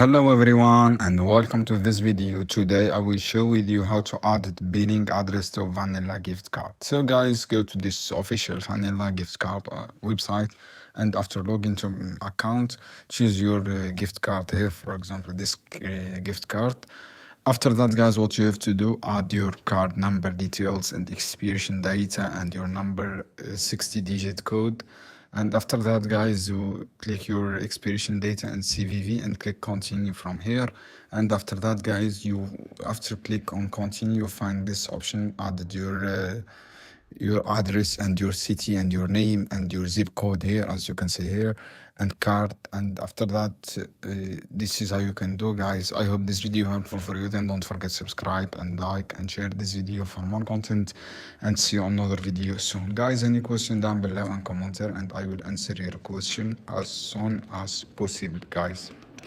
Hello everyone and welcome to this video. Today I will show with you how to add the billing address to Vanilla gift card. So guys, go to this official Vanilla gift card website, and after login to account, choose your gift card here, for example this gift card. After that guys, what you have to do, add your card number details and expiration data and your number 60-digit code. And after that guys, you click your expiration data and CVV and click continue from here. And after that guys, you after click on continue, you find this option, added your address and your city and your name and your zip code here, as you can see here, and card. And after that, this is how you can do guys. I hope this video helpful for you. Then don't forget subscribe and like and share this video for more content, and see you on another video soon guys. Any question down below and comment there, and I will answer your question as soon as possible guys.